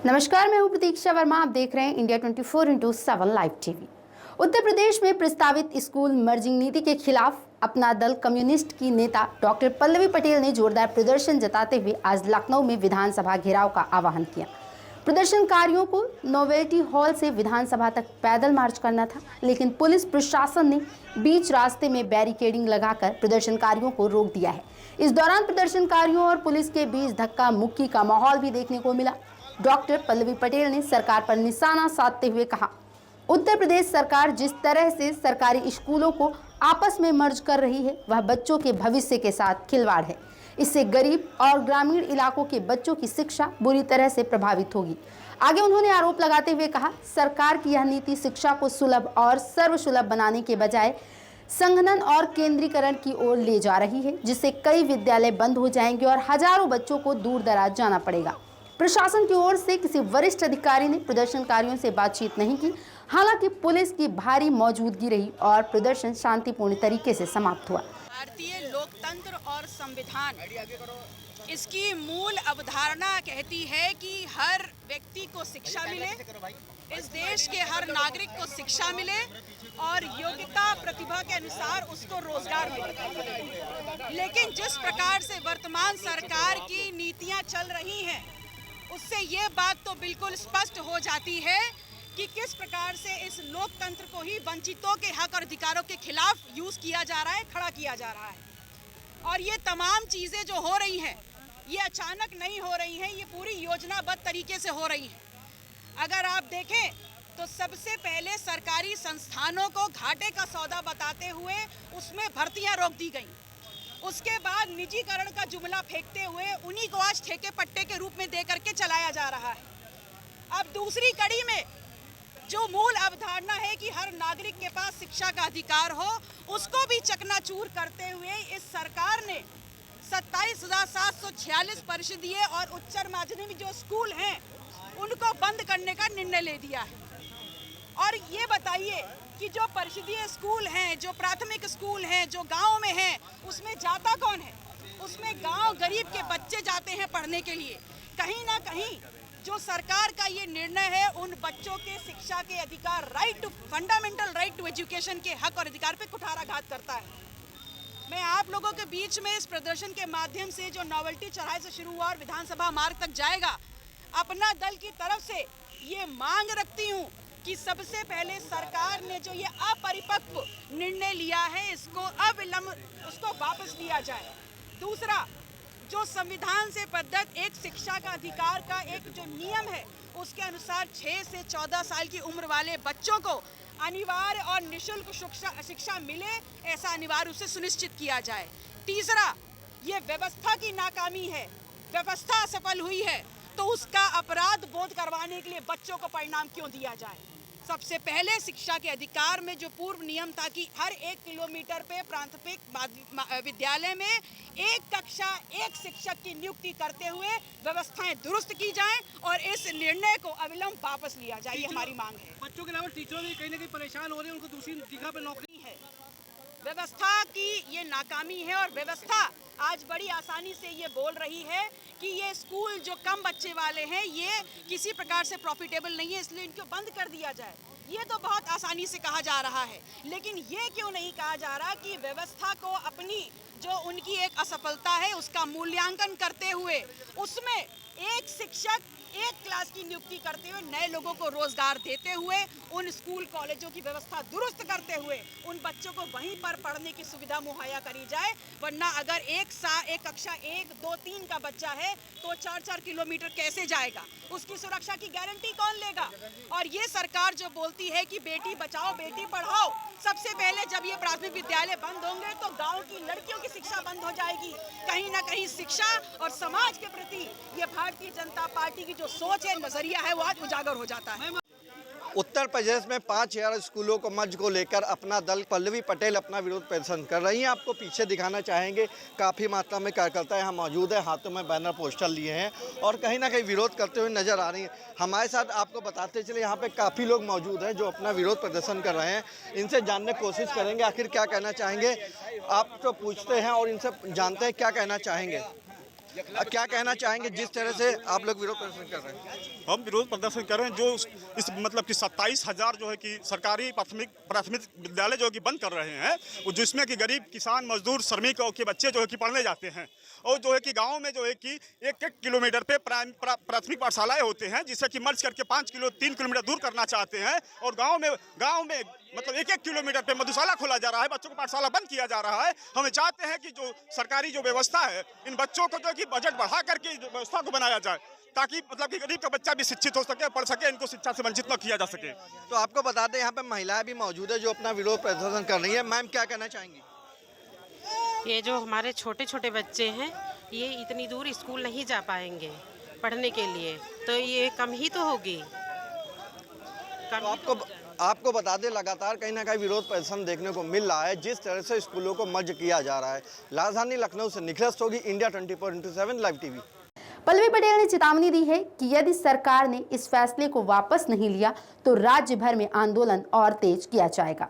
नमस्कार, मैं हूं प्रतीक्षा वर्मा। आप देख रहे हैं India 24/7 live TV. Uttar Pradesh में प्रस्तावित स्कूल मर्जिंग नीति के खिलाफ अपना दल कम्युनिस्ट की नेता डॉक्टर पल्लवी पटेल ने जोरदार प्रदर्शन जताते हुए आज लखनऊ में विधानसभा घेराव का आह्वान किया। प्रदर्शनकारियों को नोवेल्टी हॉल से विधानसभा तक पैदल मार्च करना था, लेकिन पुलिस प्रशासन ने बीच रास्ते में बैरिकेडिंग लगाकर प्रदर्शनकारियों को रोक दिया है। इस दौरान प्रदर्शनकारियों और पुलिस के बीच धक्का मुक्की का माहौल भी देखने को मिला। डॉक्टर पल्लवी पटेल ने सरकार पर निशाना साधते हुए कहा, उत्तर प्रदेश सरकार जिस तरह से सरकारी स्कूलों को आपस में मर्ज कर रही है, वह बच्चों के भविष्य के साथ खिलवाड़ है। इससे गरीब और ग्रामीण इलाकों के बच्चों की शिक्षा बुरी तरह से प्रभावित होगी। आगे उन्होंने आरोप लगाते हुए कहा, सरकार की यह नीति शिक्षा को सुलभ और सर्वसुलभ बनाने के बजाय संघनन और केंद्रीकरण की ओर ले जा रही है, जिससे कई विद्यालय बंद हो जाएंगे और हजारों बच्चों को दूर दराज जाना पड़ेगा। प्रशासन की ओर से किसी वरिष्ठ अधिकारी ने प्रदर्शनकारियों से बातचीत नहीं की। हालांकि पुलिस की भारी मौजूदगी रही और प्रदर्शन शांतिपूर्ण तरीके से समाप्त हुआ। भारतीय लोकतंत्र और संविधान इसकी मूल अवधारणा कहती है कि हर व्यक्ति को शिक्षा मिले, इस देश के हर नागरिक को शिक्षा मिले और योग्यता प्रतिभा के अनुसार उसको रोजगार मिले। लेकिन जिस प्रकार से वर्तमान सरकार की नीतियां चल रही हैं, उससे ये बात तो बिल्कुल स्पष्ट हो जाती है कि किस प्रकार से इस लोकतंत्र को ही वंचितों के हक और अधिकारों के खिलाफ यूज किया जा रहा है, खड़ा किया जा रहा है। और ये तमाम चीज़ें जो हो रही हैं, ये अचानक नहीं हो रही हैं, ये पूरी योजनाबद्ध तरीके से हो रही हैं। अगर आप देखें तो सबसे पहले सरकारी संस्थानों को घाटे का सौदा बताते हुए उसमें भर्तियां रोक दी गईं। उसके बाद निजीकरण का जुमला फेंकते हुए उन्हीं को आज ठेके पट्टे के रूप में दे करके चलाया जा रहा है। अब दूसरी कड़ी में जो मूल अवधारणा है कि हर नागरिक के पास शिक्षा का अधिकार हो, उसको भी चकनाचूर करते हुए इस सरकार ने 27,746 परिषदीय और उच्चतर माध्यमिक जो स्कूल हैं उनको बंद करने का निर्णय ले दिया है। और ये बताइए कि जो परिषदीय स्कूल हैं, जो प्राथमिक स्कूल हैं, जो गाँव में हैं, उसमें जाता कौन है? उसमें गाँव गरीब के बच्चे जाते हैं पढ़ने के लिए। कहीं ना कहीं जो सरकार का ये निर्णय है उन बच्चों के शिक्षा के अधिकार, फंडामेंटल राइट टू एजुकेशन के हक और अधिकार पे कुठाराघात करता है। मैं आप लोगों के बीच में इस प्रदर्शन के माध्यम से जो नोवेल्टी चौराहे से शुरू हुआ और विधानसभा मार्ग तक जाएगा, अपना दल की तरफ से ये मांग रखती हूँ कि सबसे पहले सरकार ने जो ये अपरिपक्व निर्णय लिया है, इसको अविलंब उसको वापस लिया जाए। दूसरा, जो संविधान से प्रदत्त एक शिक्षा का अधिकार का एक जो नियम है, उसके अनुसार 6 से 14 साल की उम्र वाले बच्चों को अनिवार्य और निःशुल्क शिक्षा मिले, ऐसा अनिवार्य रूप से सुनिश्चित किया जाए। तीसरा, ये व्यवस्था की नाकामी है, व्यवस्था असफल हुई है तो उसका अपराध बोध करवाने के लिए बच्चों को परिणाम क्यों दिया जाए। सबसे पहले शिक्षा के अधिकार में जो पूर्व नियम था कि हर 1 किलोमीटर पे प्राथमिक विद्यालय में एक कक्षा एक शिक्षक की नियुक्ति करते हुए व्यवस्थाएं दुरुस्त की जाएं और इस निर्णय को अविलंब वापस लिया जाए, ये हमारी मांग है। बच्चों के अलावा टीचरों भी कहीं ना कहीं परेशान हो रहे हैं, उनको दूसरी जगह पे नौकरी है। व्यवस्था की ये नाकामी है और व्यवस्था आज बड़ी आसानी से ये बोल रही है कि ये स्कूल जो कम बच्चे वाले हैं ये किसी प्रकार से प्रॉफिटेबल नहीं है, इसलिए इनको बंद कर दिया जाए। ये तो बहुत आसानी से कहा जा रहा है, लेकिन ये क्यों नहीं कहा जा रहा कि व्यवस्था को अपनी जो उनकी एक असफलता है उसका मूल्यांकन करते हुए उसमें एक शिक्षक एक क्लास की नियुक्ति करते हुए, नए लोगों को रोजगार देते हुए, उन स्कूल कॉलेजों की व्यवस्था दुरुस्त करते हुए उन बच्चों को वहीं पर पढ़ने की सुविधा मुहैया करी जाए। वरना अगर एक कक्षा 1, 2, 3 का बच्चा है तो 4-4 किलोमीटर कैसे जाएगा? उसकी सुरक्षा की गारंटी कौन लेगा? और ये सरकार जो बोलती है कि बेटी बचाओ बेटी पढ़ाओ, सबसे पहले जब ये प्राथमिक विद्यालय बंद होंगे तो गाँव की लड़कियों की शिक्षा बंद हो जाएगी। कहीं ना कहीं शिक्षा और समाज के प्रति ये भारतीय जनता पार्टी की जो सोच है, नजरिया है, वो आज उजागर हो जाता है। उत्तर प्रदेश में 5000 स्कूलों को मर्ज को लेकर अपना दल पल्लवी पटेल अपना विरोध प्रदर्शन कर रही हैं। आपको पीछे दिखाना चाहेंगे, काफ़ी मात्रा में कार्यकर्ता यहाँ मौजूद है, हाथों में बैनर पोस्टर लिए हैं और कहीं ना कहीं विरोध करते हुए नजर आ रही हैं। हमारे साथ आपको बताते चले यहाँ पे काफ़ी लोग मौजूद हैं जो अपना विरोध प्रदर्शन कर रहे हैं। इनसे जानने की कोशिश करेंगे आखिर क्या कहना चाहेंगे। आप तो पूछते हैं और इनसे जानते हैं क्या कहना चाहेंगे। क्या कहना चाहेंगे जिस तरह से आप लोग विरोध प्रदर्शन कर रहे हैं? हम विरोध प्रदर्शन कर रहे हैं जो इस मतलब कि 27,000 जो है कि सरकारी प्राथमिक विद्यालय जो है कि बंद कर रहे हैं, जिसमें कि गरीब किसान मजदूर श्रमिक के बच्चे जो है कि पढ़ने जाते हैं, और जो है कि गांव में जो है कि 1-1 किलोमीटर पे प्राथमिक पाठशालाएं होते हैं, जिससे कि मर्ज करके 3 किलोमीटर दूर करना चाहते हैं, और गाँव में मतलब 1-1 किलोमीटर पे मधुशाला खोला जा रहा है, बच्चों को पाठशाला बंद किया जा रहा है। हम चाहते हैं कि जो सरकारी जो व्यवस्था है, इन बच्चों को जो है कि बजट बढ़ा करके व्यवस्था को बनाया जाए, ताकि मतलब कि गरीब का बच्चा भी शिक्षित हो सके, पढ़ सके, इनको शिक्षा से वंचित न किया जा सके। तो आपको बता दें यहाँ पे महिलाएं भी मौजूद है जो अपना विरोध प्रदर्शन कर रही है। मैम क्या कहना चाहेंगी? ये जो हमारे छोटे छोटे बच्चे हैं, ये इतनी दूर स्कूल नहीं जा पाएंगे पढ़ने के लिए, तो ये कम ही तो होगी। तो आपको बता दें लगातार कहीं ना कहीं विरोध प्रदर्शन देखने को मिल रहा है, जिस तरह से स्कूलों को मर्ज किया जा रहा है। राजधानी लखनऊ से निखिल सोगी, India 24/7 live TV. Pallavi Patel ने चेतावनी दी है कि यदि सरकार ने इस फैसले को वापस नहीं लिया तो राज्य भर में आंदोलन और तेज किया जाएगा।